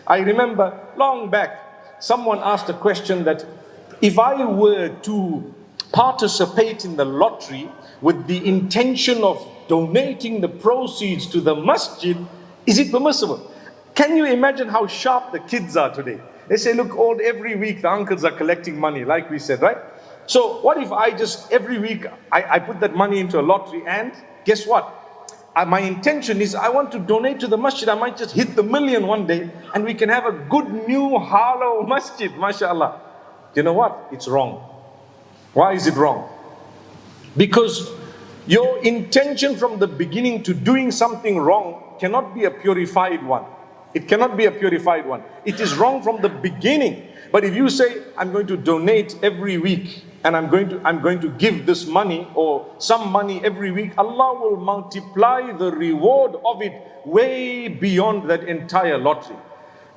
I remember long back, someone asked a question that if I were to participate in the lottery with the intention of donating the proceeds to the masjid, is it permissible? Can you imagine how sharp the kids are today? They say, look, every week the uncles are collecting money, like we said, right? So what if I just, every week, I put that money into a lottery, and guess what? My intention is I want to donate to the masjid. I might just hit the million one day and we can have a good new hollow masjid, mashallah. You know what? It's wrong. Why is it wrong? Because your intention from the beginning to doing something wrong cannot be a purified one. It cannot be a purified one. It is wrong from the beginning. But if you say, I'm going to donate every week, and I'm going to give this money or some money every week, Allah will multiply the reward of it way beyond that entire lottery.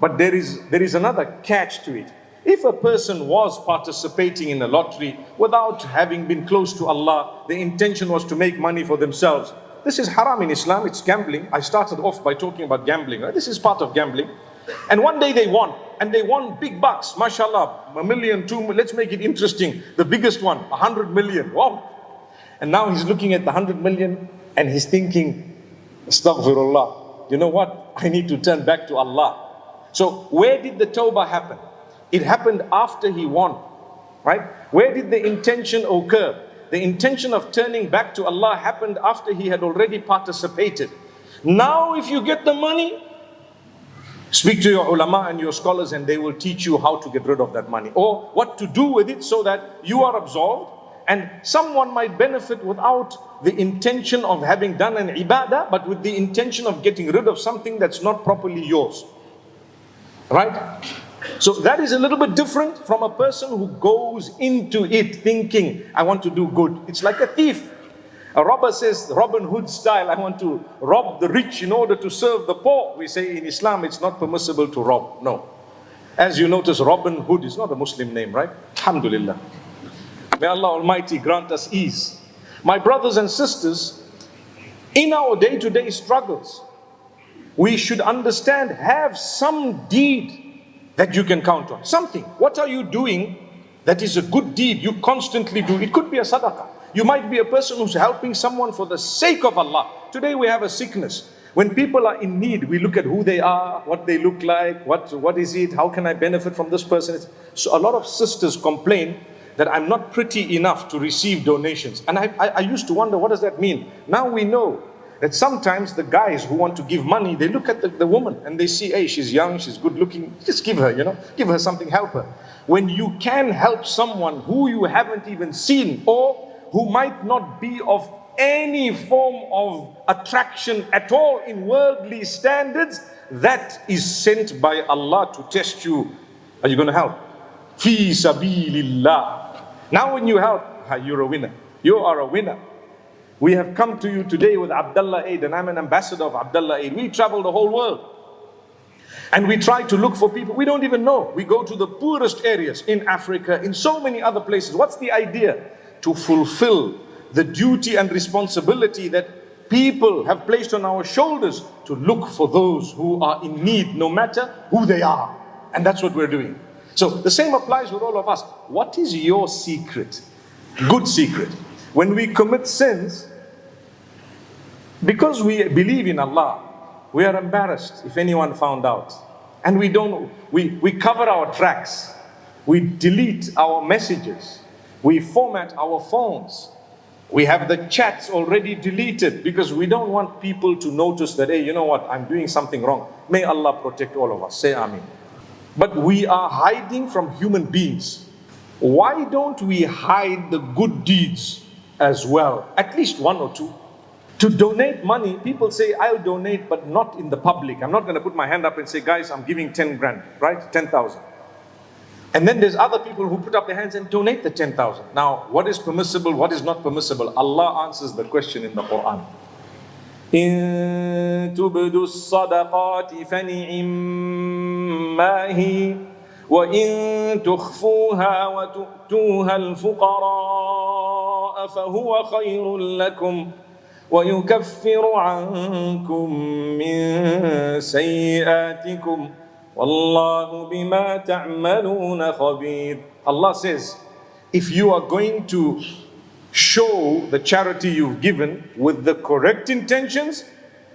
But there is another catch to it. If a person was participating in a lottery without having been close to Allah, the intention was to make money for themselves, this is haram in Islam, it's gambling. I started off by talking about gambling, right? This is part of gambling. And one day they won, and they won big bucks, mashallah, 1 million, 2 million, let's make it interesting. The biggest one, 100 million, wow. And now he's looking at the 100 million and he's thinking, astaghfirullah, you know what? I need to turn back to Allah. So where did the tawbah happen? It happened after he won, right? Where did the intention occur? The intention of turning back to Allah happened after he had already participated. Now if you get the money, speak to your ulama and your scholars and they will teach you how to get rid of that money or what to do with it so that you are absolved, and someone might benefit without the intention of having done an ibadah, but with the intention of getting rid of something that's not properly yours. Right? So that is a little bit different from a person who goes into it thinking, I want to do good. It's like a thief. A robber says, Robin Hood style, I want to rob the rich in order to serve the poor. We say in Islam it's not permissible to rob. No. As you notice, Robin Hood is not a Muslim name, right? Alhamdulillah. May Allah Almighty grant us ease. My brothers and sisters, in our day-to-day struggles, we should understand, have some deed that you can count on. Something. What are you doing that is a good deed you constantly do? It could be a sadaqah. You might be a person who's helping someone for the sake of Allah. Today we have a sickness. When people are in need, we look at who they are, what they look like, what is it, how can I benefit from this person? So a lot of sisters complain that I'm not pretty enough to receive donations. And I used to wonder, what does that mean? Now we know that sometimes the guys who want to give money, they look at the woman and they see, hey, she's young, she's good looking, just give her, give her something, help her. When you can help someone who you haven't even seen or who might not be of any form of attraction at all in worldly standards, that is sent by Allah to test you. Are you going to help? Fi sabilillah. Now when you help, you're a winner. You are a winner. We have come to you today with Abdullah Aid, and I'm an ambassador of Abdullah Aid. We travel the whole world. And we try to look for people we don't even know. We go to the poorest areas in Africa, in so many other places. What's the idea? To fulfill the duty and responsibility that people have placed on our shoulders to look for those who are in need, no matter who they are. And that's what we're doing. So the same applies with all of us. What is your secret? Good secret. When we commit sins, because we believe in Allah, we are embarrassed if anyone found out. And we cover our tracks. We delete our messages. We format our phones. We have the chats already deleted because we don't want people to notice that, hey, you know what, I'm doing something wrong. May Allah protect all of us. Say Ameen. But we are hiding from human beings. Why don't we hide the good deeds as well? At least one or two. To donate money, people say, I'll donate, but not in the public. I'm not going to put my hand up and say, guys, I'm giving 10 grand, right? 10,000. And then there's other people who put up their hands and donate the 10,000. Now, what is permissible, what is not permissible? Allah answers the question in the Quran. إِن تُبْدُوا الصَّدَقَاتِ فَنِعِمَّا هِيَ وَإِن تُخْفُوهَا وَتُؤْتُوهَا الْفُقَرَاءَ فَهُوَ خَيْرٌ لَكُمْ وَيُكَفِّرُ عَنكُم مِّن سَيِّئَاتِكُمْ وَاللَّهُ بِمَا تَعْمَلُونَ خَبِيرٌ. Allah says, if you are going to show the charity you've given with the correct intentions,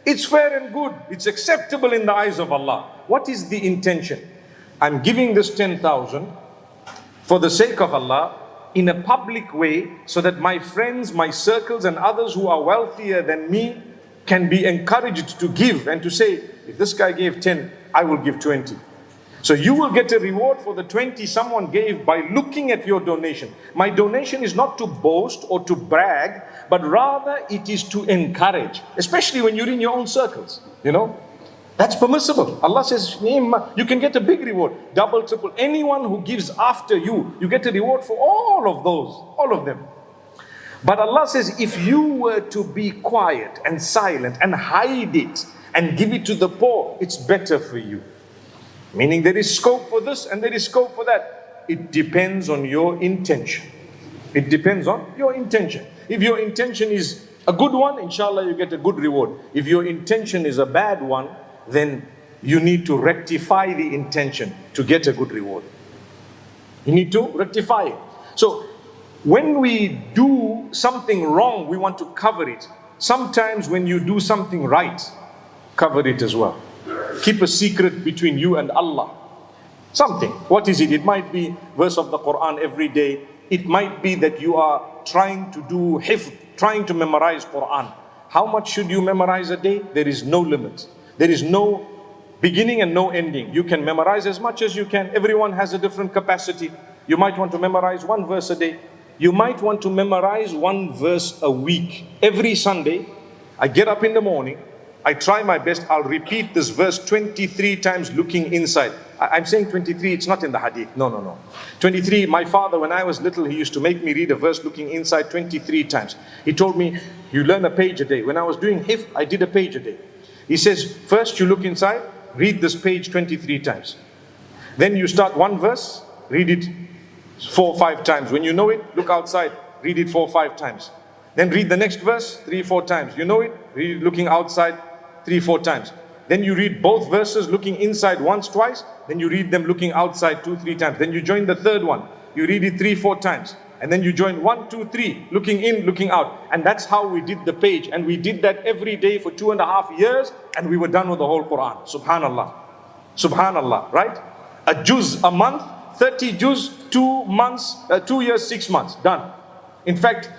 it's fair and good. It's acceptable in the eyes of Allah. What is the intention? I'm giving this 10,000 for the sake of Allah in a public way so that my friends, my circles and others who are wealthier than me can be encouraged to give and to say, if this guy gave 10, I will give 20. So you will get a reward for the 20 someone gave by looking at your donation. My donation is not to boast or to brag, but rather it is to encourage, especially when you're in your own circles, you know. That's permissible. Allah says, you can get a big reward, double, triple. Anyone who gives after you, you get a reward for all of those, all of them. But Allah says, if you were to be quiet and silent and hide it and give it to the poor, it's better for you. Meaning there is scope for this and there is scope for that. It depends on your intention. It depends on your intention. If your intention is a good one, inshallah you get a good reward. If your intention is a bad one, then you need to rectify the intention to get a good reward. You need to rectify it. So when we do something wrong, we want to cover it. Sometimes when you do something right, cover it as well. Keep a secret between you and Allah. Something. What is it? It might be verse of the Quran every day. It might be that you are trying to do hifd, trying to memorize Quran. How much should you memorize a day? There is no limit. There is no beginning and no ending. You can memorize as much as you can. Everyone has a different capacity. You might want to memorize one verse a day. You might want to memorize one verse a week. Every Sunday, I get up in the morning, I try my best, I'll repeat this verse 23 times looking inside. I'm saying 23, it's not in the Hadith. No. 23, my father, when I was little, he used to make me read a verse looking inside 23 times. He told me, you learn a page a day. When I was doing hifd, I did a page a day. He says, first you look inside, read this page 23 times. Then you start one verse, read it 4 or 5 times. When you know it, look outside, read it 4 or 5 times. Then read the next verse 3 or 4 times. You know it, read it looking outside 3 or 4 times. Then you read both verses looking inside once, twice. Then you read them looking outside 2 or 3 times. Then you join the third one. You read it 3 or 4 times. And then you join 1, 2, 3, looking in, looking out. And that's how we did the page. And we did that every day for 2.5 years. And we were done with the whole Quran. Subhanallah. Subhanallah, right? A juz a month, 30 juz, 2 months, 2 years, 6 months, done. In fact,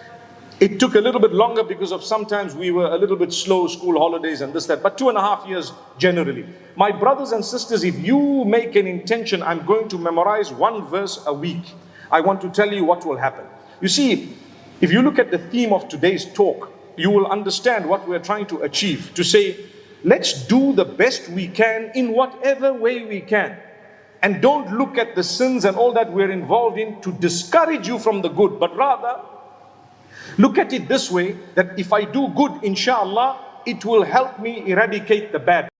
it took a little bit longer because of sometimes we were a little bit slow, school holidays and this, that. But 2.5 years generally. My brothers and sisters, if you make an intention, I'm going to memorize one verse a week, I want to tell you what will happen. You see, if you look at the theme of today's talk, you will understand what we're trying to achieve. To say, let's do the best we can in whatever way we can. And don't look at the sins and all that we're involved in to discourage you from the good, but rather look at it this way, that if I do good, inshallah, it will help me eradicate the bad.